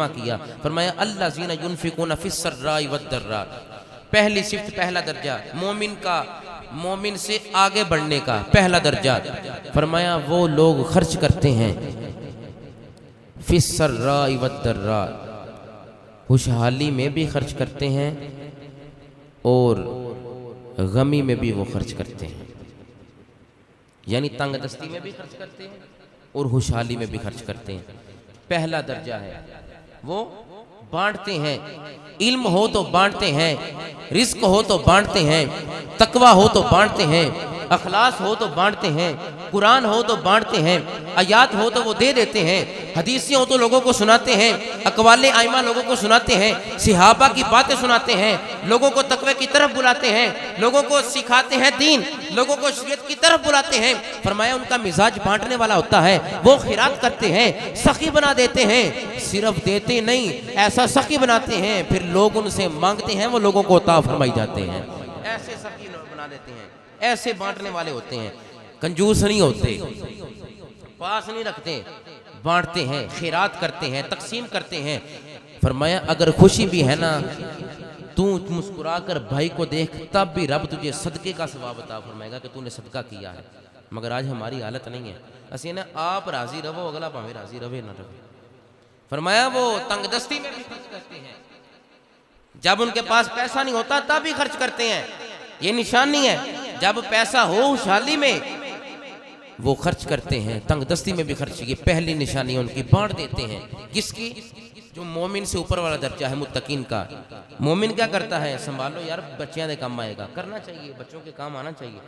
کیا، فرمایا الذین ینفقون فی السراء والضراء، پہلی صفت پہلا درجہ مومن کا، مومن سے آگے بڑھنے کا پہلا درجہ، فرمایا وہ لوگ خرچ کرتے ہیں فی السراء والضراء، خوشحالی میں بھی خرچ کرتے ہیں اور غمی میں بھی وہ خرچ کرتے ہیں، یعنی تنگ دستی میں بھی خرچ کرتے ہیں اور خوشحالی میں بھی خرچ کرتے ہیں۔ پہلا درجہ ہے وہ بانٹتے ہیں، علم ہو تو بانٹتے ہیں، رزق ہو تو بانٹتے ہیں، تقوی ہو تو بانٹتے ہیں، اخلاص ہو تو بانٹتے ہیں، قرآن ہو تو بانٹتے ہیں، آیات ہو تو وہ دے دیتے ہیں، حدیثیں ہو تو لوگوں کو سناتے ہیں، اقوال ائمہ لوگوں کو سناتے ہیں، صحابہ کی باتیں سناتے ہیں، لوگوں کو تقوی کی طرف بلاتے ہیں، لوگوں کو سکھاتے ہیں دین، لوگوں کو شریعت کی طرف بلاتے ہیں۔ فرمایا ان کا مزاج بانٹنے والا ہوتا ہے، وہ خیرات کرتے ہیں، سخی بنا دیتے ہیں، صرف دیتے نہیں ایسا سخی بناتے ہیں پھر لوگ ان سے مانگتے ہیں وہ لوگوں کو عطا فرمائی جاتے ہیں، ایسے سخی بنا دیتے ہیں، ایسے بانٹنے والے ہوتے ہیں، کنجوس نہیں ہوتے، پاس نہیں رکھتے، بانٹتے ہیں، خیرات کرتے ہیں، تقسیم کرتے ہیں۔ فرمایا اگر خوشی بھی ہے نا تو مسکرا کر بھائی کو دیکھ تب بھی رب تجھے صدقے کا ثواب عطا فرمائے گا کہ تو نے صدقہ کیا ہے، مگر آج ہماری حالت نہیں ہے، اسی نا آپ راضی رہو اگلا پاویں راضی رہے نہ رہے۔ فرمایا وہ تنگ دستی میں بھی خرچ کرتے ہیں، جب ان کے پاس پیسہ نہیں ہوتا تب بھی خرچ کرتے ہیں، یہ نشانی ہے، جب پیسہ ہو خوشحالی میں وہ خرچ کرتے ہیں، تنگ دستی میں بھی خرچ، یہ پہلی نشانی ہے ان کی، بانٹ دیتے ہیں۔ کس کی؟ جو مومن سے اوپر والا درجہ ہے متقین کا۔ مومن کیا کرتا ہے؟ سنبھالو یار بچیاں دے کام آئے گا، کرنا چاہیے، بچوں کے کام آنا چاہیے،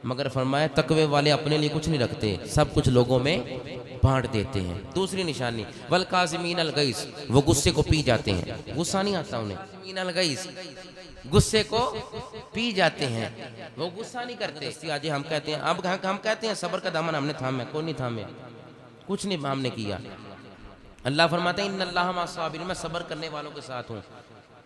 مگر فرمایا تقوی والے اپنے لیے کچھ نہیں رکھتے، سب کچھ لوگوں میں بانٹ دیتے ہیں۔ دوسری نشانی والکاظمین الغیظ، وہ غصے کو پی جاتے ہیں، غصہ نہیں آتا انہیں، کاظمین الغیظ، غصے کو پی جاتے ہیں، وہ غصہ نہیں کرتے۔ آج ہم کہتے ہیں، اب ہم کہتے ہیں صبر کا دامن ہم نے تھامے، کوئی نہیں تھامے، کچھ نہیں ہم نے کیا۔ اللہ فرماتا ہے ان اللہ مع الصابرین، میں صبر کرنے والوں کے ساتھ ہوں۔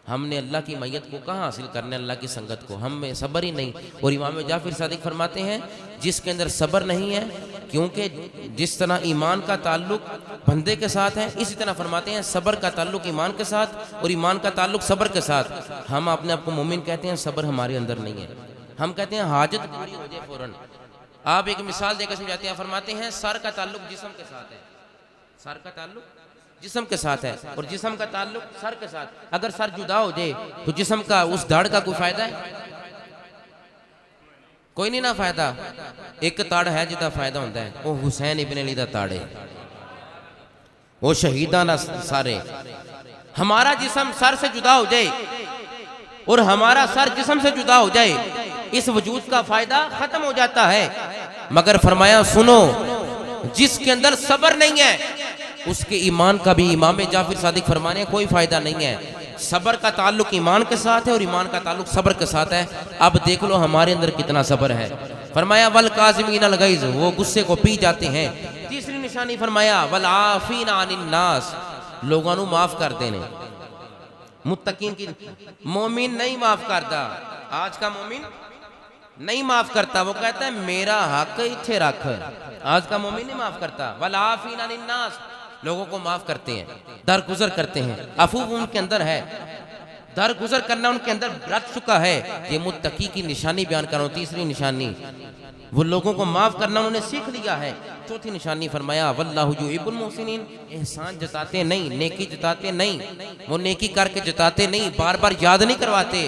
ہم نے اللہ کی میت کو کہاں حاصل کرنا ہے، اللہ کی سنگت کو، ہم میں صبر ہی نہیں۔ اور امام جعفر صادق فرماتے ہیں جس کے اندر صبر نہیں ہے، کیونکہ جس طرح ایمان کا تعلق بندے کے ساتھ ہے، اسی طرح فرماتے ہیں صبر کا تعلق ایمان کے ساتھ اور ایمان کا تعلق صبر کے ساتھ۔ ہم اپنے آپ کو مومن کہتے ہیں، صبر ہمارے اندر نہیں ہے، ہم کہتے ہیں حاجت پوری ہو جائے فوراً۔ آپ ایک مثال دے کر سمجھاتے ہیں، فرماتے ہیں سر کا تعلق جسم کے ساتھ ہے، سر کا تعلق جسم کے ساتھ ہے اور جسم کا تعلق سر کے ساتھ، اگر سر جدا ہو جائے تو جسم کا اس دھڑ کا کوئی فائدہ ہے؟ کوئی نہیں نہ فائدہ۔ ایک تاڑ ہے جدا فائدہ ہوتا ہے، وہ حسین ابن علی دا تاڑ ہے، وہ شہیدانہ سارے۔ ہمارا جسم سر سے جدا ہو جائے اور ہمارا سر جسم سے جدا ہو جائے، اس وجود کا فائدہ ختم ہو جاتا ہے، مگر فرمایا سنو جس کے اندر صبر نہیں ہے اس کے ایمان کا بھی امام جعفر صادق فرمانے کوئی فائدہ نہیں ہے۔ صبر کا تعلق ایمان کے ساتھ ہے اور ایمان کا تعلق صبر کے ساتھ ہے۔ اب دیکھ لو ہمارے اندر کتنا صبر ہے۔ فرمایا والکاظمین الغیظ، وہ غصے کو پی جاتے ہیں۔ تیسری نشانی فرمایا والعافین عن الناس، لوگوں نو معاف کر دینے۔ متقین کی مومن نہیں معاف کرتا، آج کا مومن نہیں معاف کرتا، وہ کہتا ہے میرا حق ایتھے رکھ۔ آج کا مومن نہیں معاف کرتا۔ والعافین عن الناس، لوگوں کو معاف کرتے ہیں، درگزر کرتے ہیں، عفو ان کے اندر ہے، درگزر کرنا ان کے اندر رت چکا ہے۔ یہ متقی کی نشانی بیان کر رہا ہوں۔ تیسری نشانی وہ لوگوں کو معاف کرنا انہوں نے سیکھ لیا ہے۔ چوتھی نشانی فرمایا واللہ یحب المحسنین، احسان جتاتے نہیں، نیکی جتاتے نہیں، وہ نیکی کر کے جتاتے نہیں، بار بار یاد نہیں کرواتے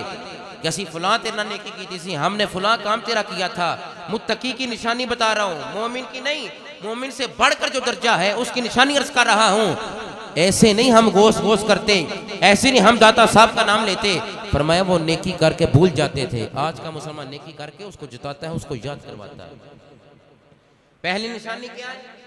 کہ اسی فلاں تیرا نیکی کی تھی، ہم نے فلاں کام تیرا کیا تھا۔ متقی کی نشانی بتا رہا ہوں، مومن کی نہیں، مومن سے بڑھ کر جو درجہ ہے اس کی نشانی عرض کر رہا ہوں۔ ایسے نہیں ہم گوش کرتے، ایسے نہیں ہم داتا صاحب کا نام لیتے۔ فرمایا وہ نیکی کر کے بھول جاتے تھے، آج کا مسلمان نیکی کر کے اس کو جتاتا ہے، اس کو یاد کرواتا ہے۔ پہلی نشانی کیا ہے؟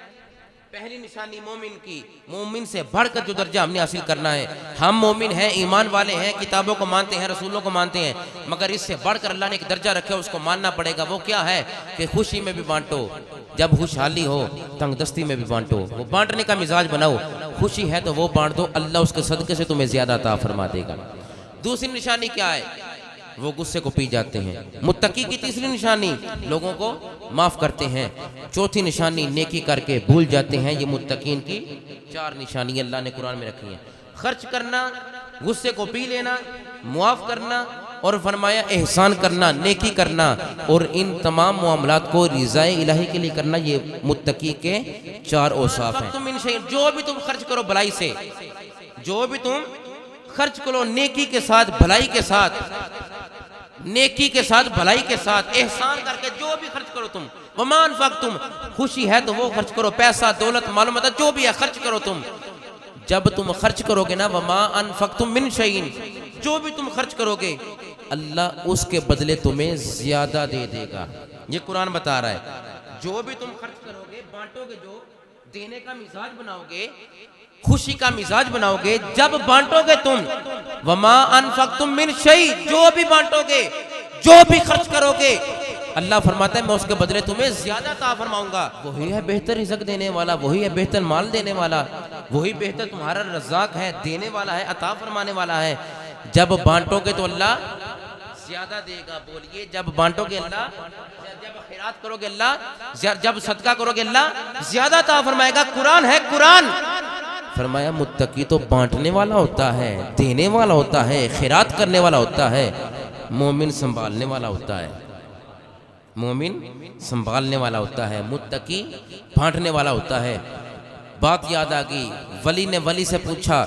پہلی نشانی مومن کی، مومن سے بڑھ کر جو درجہ ہم نے حاصل کرنا ہے۔ ہم مومن ہیں، ایمان والے ہیں، کتابوں کو مانتے ہیں، رسولوں کو مانتے ہیں، مگر اس سے بڑھ کر اللہ نے ایک درجہ رکھا ہے، اس کو ماننا پڑے گا۔ وہ کیا ہے کہ خوشی میں بھی بانٹو، جب خوشحالی ہو تنگ دستی میں بھی بانٹو، وہ بانٹنے کا مزاج بناؤ۔ خوشی ہے تو وہ بانٹ دو، اللہ اس کے صدقے سے تمہیں زیادہ عطا فرما دے گا۔ دوسری نشانی کیا ہے؟ وہ غصے کو پی جاتے ہیں۔ متقی کی تیسری نشانی لوگوں کو معاف کرتے ہیں۔ چوتھی نشانی نیکی کر کے بھول جاتے ہیں۔ یہ متقین کی چار نشانی اللہ نے قرآن میں رکھی ہیں۔ خرچ کرنا، غصے کو پی لینا، معاف کرنا، اور فرمایا احسان کرنا، نیکی کرنا، اور ان تمام معاملات کو رضائے الہی کے لیے کرنا، یہ متقی کے 4 اوصاف ہیں۔ تم جو بھی تم خرچ کرو بھلائی سے، جو بھی تم خرچ کرو نیکی کے ساتھ، بھلائی کے ساتھ، نیکی کے ساتھ، بھلائی کے ساتھ، احسان کر کے جو بھی خرچ کرو تم، وما انفقتم، خوشی ہے تو وہ خرچ کرو، پیسہ، دولت، مال و مدد جو بھی ہے خرچ کرو تم۔ جب تم خرچ کرو گے نا، وما انفقتم من شیء، جو بھی تم خرچ کرو گے اللہ اس کے بدلے تمہیں زیادہ دے دے گا۔ یہ قرآن بتا رہا ہے، جو بھی تم خرچ کرو گے، بانٹو گے، جو دینے کا مزاج بناؤ گے، خوشی کا مزاج بناؤ گے، جب بانٹو گے تم، وما انفقتم من شیء، جو بھی بانٹو گے، جو بھی خرچ کرو گے، اللہ فرماتا ہے میں اس کے بدلے تمہیں زیادہ عطا فرماؤں گا۔ وہی ہے بہتر رزق دینے والا، وہی ہے بہتر مال دینے والا، وہی بہتر تمہارا رزاق ہے، دینے والا ہے، عطا فرمانے والا ہے۔ جب بانٹو گے تو اللہ زیادہ دے گا۔ بولیے، جب بانٹو گے اللہ، جب خیرات کرو گے اللہ، جب صدقہ کرو گے اللہ زیادہ عطا فرمائے گا۔ قرآن ہے، قرآن فرمایا متقی تو بانٹنے والا ہوتا ہے، دینے والا ہوتا ہے، خیرات کرنے والا ہوتا ہے، مومن سنبھالنے والا ہوتا ہے، مومن سنبھالنے والا ہوتا ہے، متقی بانٹنے والا ہوتا ہے۔ بات یاد آ گئی، ولی نے ولی سے پوچھا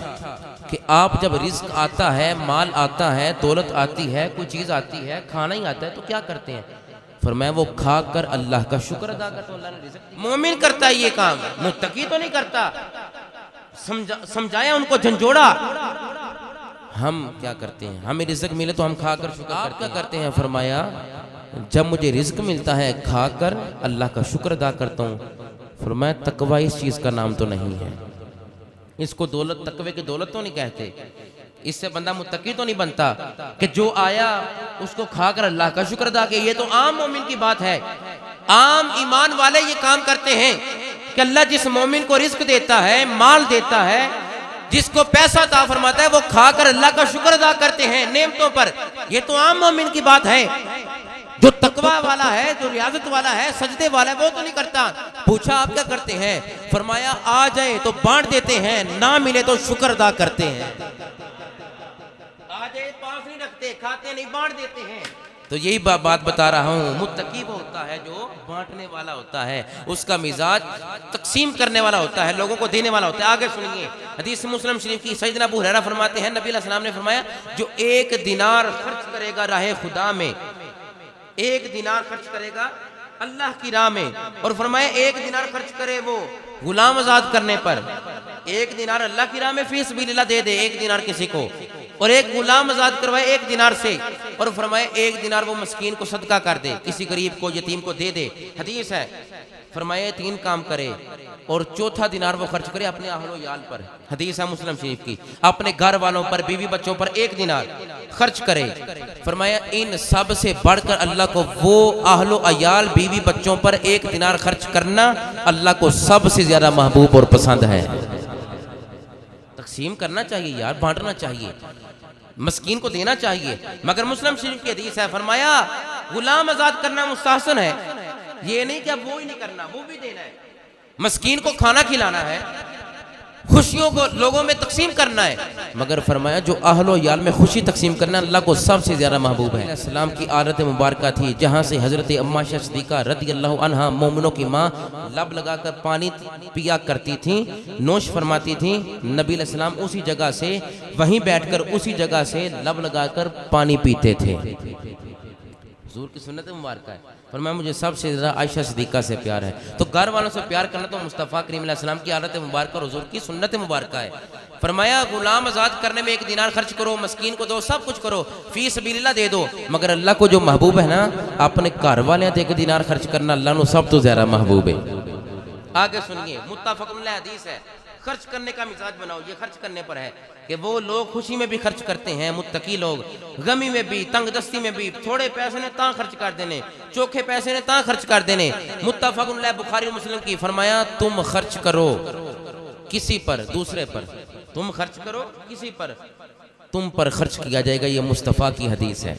کہ آپ جب رزق آتا ہے، مال آتا ہے، دولت آتی ہے، کوئی چیز آتی ہے، کھانا ہی آتا ہے تو کیا کرتے ہیں؟ فرمایا وہ کھا کر اللہ کا شکر ادا کرتا، اللہ نے رزق دیا۔ مومن کرتا ہے یہ کام، متقی تو نہیں کرتا۔ سمجھایا ان کو، جھنجھوڑا۔ ہم کیا کرتے ہیں؟ ہمیں رزق ملے تو ہم کھا کر شکر کرتے ہیں۔ آپ کیا کرتے ہیں؟ فرمایا جب مجھے رزق ملتا ہے کھا کر اللہ کا شکر ادا کرتا ہوں۔ فرمایا تقوی اس چیز کا نام تو نہیں ہے، اس کو دولت، تقوی کی دولت تو نہیں کہتے، اس سے بندہ متقی تو نہیں بنتا کہ جو آیا اس کو کھا کر اللہ کا شکر ادا کیا۔ یہ تو عام مومن کی بات ہے، عام ایمان والے یہ کام کرتے ہیں کہ اللہ جس مومن کو رزق دیتا ہے، مال دیتا ہے، جس کو پیسہ عطا فرماتا ہے، وہ کھا کر اللہ کا شکر ادا کرتے ہیں نعمتوں پر۔ یہ تو عام مومن کی بات ہے، جو تقوی والا ہے، جو ریاضت والا ہے، سجدے والا ہے، وہ تو نہیں کرتا۔ پوچھا آپ کیا کرتے ہیں؟ فرمایا آ جائے تو بانٹ دیتے ہیں، نہ ملے تو شکر ادا کرتے ہیں۔ آ جائے پاس نہیں رکھتے، کھاتے نہیں، بانٹ دیتے ہیں۔ تو یہی بات بتا رہا ہوں، متقی وہ ہوتا ہے جو بانٹنے والا ہوتا ہے، اس کا مزاج تقسیم کرنے والا ہوتا ہے، لوگوں کو دینے والا ہوتا ہے۔ آگے سنیے، حدیث مسلم شریف کی، سیدنا ابو ہریرہ فرماتے ہیں نبی علیہ السلام نے فرمایا جو 1 دینار خرچ کرے گا راہ خدا میں، 1 دینار خرچ کرے گا اللہ کی راہ میں، اور فرمایا 1 دینار خرچ کرے وہ غلام آزاد کرنے پر، 1 دینار اللہ کی راہ میں فی سبیل اللہ دے دے 1 دینار کسی کو، اور 1 غلام آزاد کروائے 1 دینار سے، اور فرمایا 1 دینار وہ مسکین کو صدقہ کر دے، کسی غریب کو، یتیم کو دے دے۔ حدیث ہے، فرمایا 3 کام کرے، اور 4تھا دینار وہ خرچ کرے اپنے اہل و عیال پر۔ حدیث ہے مسلم شریف کی، اپنے گھر والوں پر، بیوی بچوں پر 1 دینار خرچ کرے۔ فرمایا ان سب سے بڑھ کر اللہ کو وہ اہل و عیال، بیوی بچوں پر 1 دینار خرچ کرنا اللہ کو سب سے زیادہ محبوب اور پسند ہے۔ تقسیم کرنا چاہیے یار، بانٹنا چاہیے، مسکین کو دینا چاہیے۔ مگر مسلم شریف کی حدیث ہے، فرمایا غلام آزاد کرنا مستحسن ہے، یہ نہیں کہ اب وہ ہی نہیں کرنا، وہ بھی دینا ہے، مسکین کو کھانا کھلانا ہے، خوشیوں کو لوگوں میں تقسیم کرنا ہے۔ مگر فرمایا جو اہل و عیال میں خوشی تقسیم کرنا اللہ کو سب سے زیادہ محبوب ہے۔ السلام کی عادت مبارکہ تھی، جہاں سے حضرت اما عائشہ صدیقہ رضی اللہ عنہا مومنوں کی ماں لب لگا کر پانی پیا کرتی تھیں، نوش فرماتی تھیں، نبی علیہ السلام اسی جگہ سے، وہیں بیٹھ کر اسی جگہ سے لب لگا کر پانی پیتے تھے۔ حضور کی سنت مبارکہ ہے، فرمایا مجھے سب سے زیادہ عائشہ صدیقہ سے پیار ہے۔ تو گھر والوں سے پیار کرنا تو مصطفیٰ کریم علیہ السلام کی عادت مبارکہ اور حضور کی سنت مبارکہ ہے۔ فرمایا غلام آزاد کرنے میں 1 دینار خرچ کرو، مسکین کو دو، سب کچھ کرو، فی سبیل اللہ دے دو، مگر اللہ کو جو محبوب ہے نا، اپنے گھر والے 1 دینار خرچ کرنا اللہ نو سب تو زیادہ محبوب ہے۔ آگے سنیے، متفق علیہ حدیث ہے، خرچ کرنے کا مزاج بناؤ، یہ خرچ کرنے پر ہے کہ وہ لوگ خوشی میں بھی خرچ کرتے ہیں، متقی لوگ غمی میں بھی، تنگ دستی میں بھی، تھوڑے پیسے نے تاں خرچ کر دینے، چوکھے پیسے نے تاں خرچ کر دینے۔ متفق علیہ بخاری مسلم کی، فرمایا تم خرچ کرو کسی پر، دوسرے پر، تم خرچ کرو کسی پر، تم پر خرچ کیا جائے گا، یہ مصطفیٰ کی حدیث ہے۔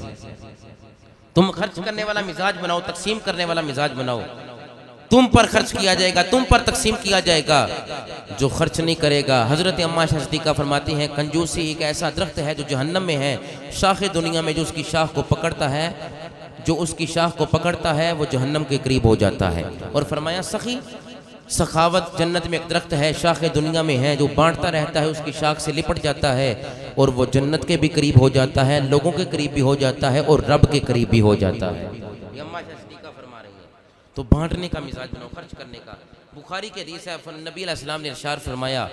تم خرچ کرنے والا مزاج بناؤ، تقسیم کرنے والا مزاج بناؤ۔ تم پر خرچ کیا جائے گا، تم پر تقسیم کیا جائے گا۔ جو خرچ نہیں کرے گا، حضرت اما صدیقہ فرماتی ہیں کنجوسی ایک ایسا درخت ہے جو جہنم میں ہے، شاخ دنیا میں جو اس کی شاخ کو پکڑتا ہے، جو اس کی شاخ کو پکڑتا ہے وہ جہنم کے قریب ہو جاتا ہے۔ اور فرمایا سخی، سخاوت جنت میں ایک درخت ہے، شاخ دنیا میں ہے، جو بانٹتا رہتا ہے اس کی شاخ سے لپٹ جاتا ہے اور وہ جنت کے بھی قریب ہو جاتا ہے، لوگوں کے قریب بھی ہو جاتا ہے اور رب کے قریب بھی ہو جاتا ہے۔ یہ اما صدیقہ فرما رہی ہیں۔ تو بانٹنے کا مزاج بناؤ، خرچ کرنے کا۔ بخاری کے حدیث ہے، نبی علیہ السلام نے ارشاد فرمایا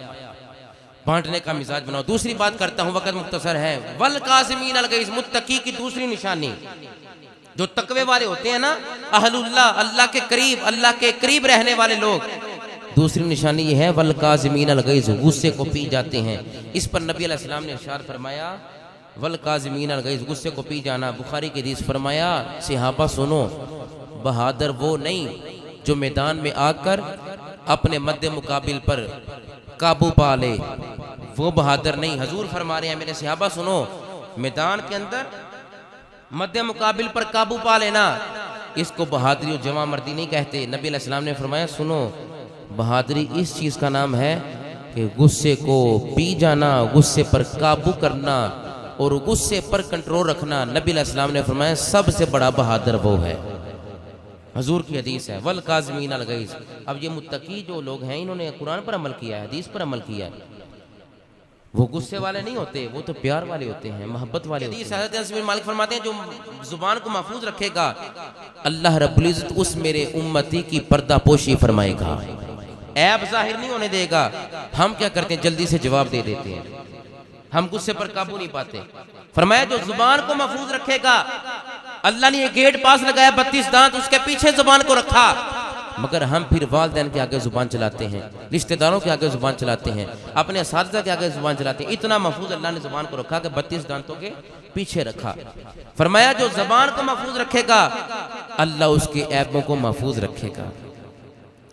بانٹنے کا مزاج بناؤ۔ دوسری بات کرتا ہوں، وقت مختصر ہے۔ والقاسمین الغیظ، متقی کی دوسری نشانی، جو تقوی والے ہوتے ہیں نا، اہل اللہ، اللہ کے قریب رہنے والے لوگ، دوسری نشانی یہ ہے والقاسمین الغیظ، غصے کو پی جاتے ہیں۔ اس پر نبی علیہ السلام نے ارشاد فرمایا والقاسمین الغیظ، غصے کو پی جانا۔ بخاری کی حدیث فرمایا صحابہ سنو، بہادر وہ نہیں جو میدان میں آ کر اپنے مد مقابل پر قابو پا لے، وہ بہادر نہیں۔ حضور فرما رہے ہیں میرے صحابہ سنو، میدان کے اندر مد مقابل پر قابو پا لینا، اس کو بہادری و جواں مردی نہیں کہتے۔ نبی علیہ السلام نے فرمایا سنو، بہادری اس چیز کا نام ہے کہ غصے کو پی جانا، غصے پر قابو کرنا اور غصے پر کنٹرول رکھنا۔ نبی علیہ السلام نے فرمایا سب سے بڑا بہادر وہ ہے۔ حضور کی حدیث ہے والقاسمین الغیظ۔ اب یہ متقی جو لوگ ہیں انہوں نے قرآن پر عمل کیا ہے، حدیث پر عمل کیا ہے، وہ غصے والے نہیں ہوتے، وہ تو پیار والے ہوتے ہیں، محبت والے ہوتے ہیں۔ حضرت انس بن مالک فرماتے ہیں جو زبان کو محفوظ رکھے گا اللہ رب العزت اس میرے امتی کی پردہ پوشی فرمائے گا، عیب ظاہر نہیں ہونے دے گا۔ ہم کیا کرتے ہیں، جلدی سے جواب دے دیتے ہیں، ہم غصے پر قابو نہیں پاتے۔ فرمایا جو زبان کو محفوظ رکھے گا، اللہ نے یہ گیٹ پاس لگایا 32 دانت، اس کے پیچھے زبان کو رکھا، مگر ہم پھر والدین کے آگے زبان چلاتے ہیں، رشتہ داروں کے آگے زبان چلاتے ہیں، اپنے اساتذہ کے آگے زبان چلاتے ہیں۔ اتنا محفوظ اللہ نے زبان کو رکھا کہ 32 دانتوں کے پیچھے رکھا۔ فرمایا جو زبان کو محفوظ رکھے گا اللہ اس کے عیبوں کو محفوظ رکھے گا،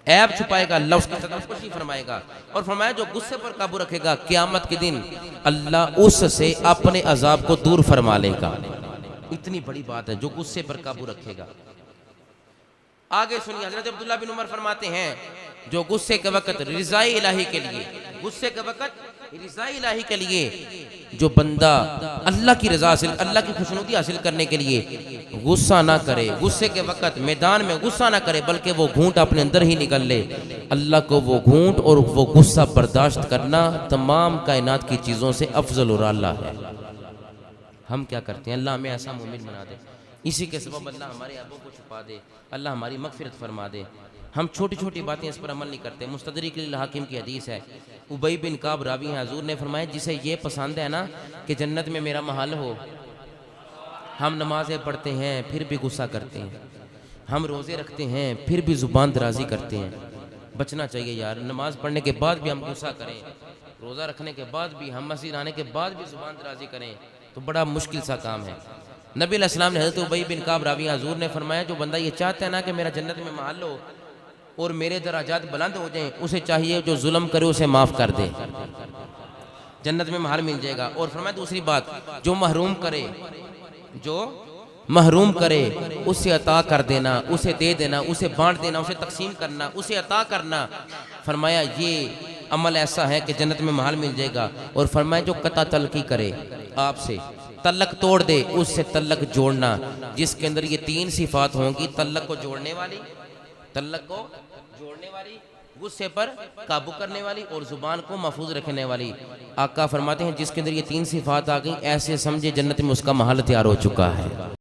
عیب چھپائے گا، اللہ اس کی خوشی فرمائے گا۔ اور فرمایا جو غصے پر قابو رکھے گا قیامت کے دن اللہ اس سے اپنے عذاب کو دور فرما لے گا۔ اتنی بڑی بات ہے، جو غصے پر قابو رکھے گا۔ آگے سنیے، حضرت عبداللہ بن عمر فرماتے ہیں جو غصے کے وقت رضائی الہی کے لیے، غصے کے وقت رضائی الہی کے لیے جو بندہ اللہ کی رضا حاصل، اللہ کی خوشنودی حاصل کرنے کے لیے غصہ نہ کرے، غصے کے وقت میدان میں غصہ نہ کرے بلکہ وہ گھونٹ اپنے اندر ہی نکل لے، اللہ کو وہ گھونٹ اور وہ غصہ برداشت کرنا تمام کائنات کی چیزوں سے افضل اور اعلیٰ ہے۔ ہم کیا کرتے ہیں، اللہ ہمیں ایسا مومن بنا دے، اسی کے سبب اللہ ہمارے عیبوں کو چھپا دے، اللہ ہماری مغفرت فرما دے۔ ہم چھوٹی چھوٹی باتیں اس پر عمل نہیں کرتے۔ مستدرک للحاکم کی حدیث ہے، ابی بن کعب راوی ہیں، حضور نے فرمایا جسے یہ پسند ہے نا کہ جنت میں میرا محل ہو، ہم نمازیں پڑھتے ہیں پھر بھی غصہ کرتے ہیں، ہم روزے رکھتے ہیں پھر بھی زبان درازی کرتے ہیں۔ بچنا چاہیے یار، نماز پڑھنے کے بعد بھی ہم غصہ کریں، روزہ رکھنے کے بعد بھی، ہم مسجد آنے کے بعد بھی زبان درازی کریں تو بڑا مشکل سا کام ہے۔ نبی علیہ السلام نے حضرت ابی بن کعب راوی حضور نے فرمایا جو بندہ یہ چاہتا ہے نا کہ میرا جنت میں محل ہو اور میرے درجات بلند ہو جائیں، اسے چاہیے جو ظلم کرے اسے معاف کر دے، جنت میں محل مل جائے گا۔ اور فرمایا دوسری بات، جو محروم کرے اسے عطا کر دینا، اسے دے دینا، اسے بانٹ دینا، اسے تقسیم کرنا، اسے عطا کرنا، فرمایا یہ عمل ایسا ہے کہ جنت میں محل مل جائے گا۔ اور فرمایا جو قطع تلقی کرے، آپ سے تعلق توڑ دے، اس سے تعلق جوڑنا، جس کے اندر یہ 3 صفات ہوں گی، تعلق کو جوڑنے والی، غصے پر قابو کرنے والی اور زبان کو محفوظ رکھنے والی۔ آقا فرماتے ہیں جس کے اندر یہ 3 صفات آ گئیں، ایسے سمجھے جنت میں اس کا محل تیار ہو چکا ہے۔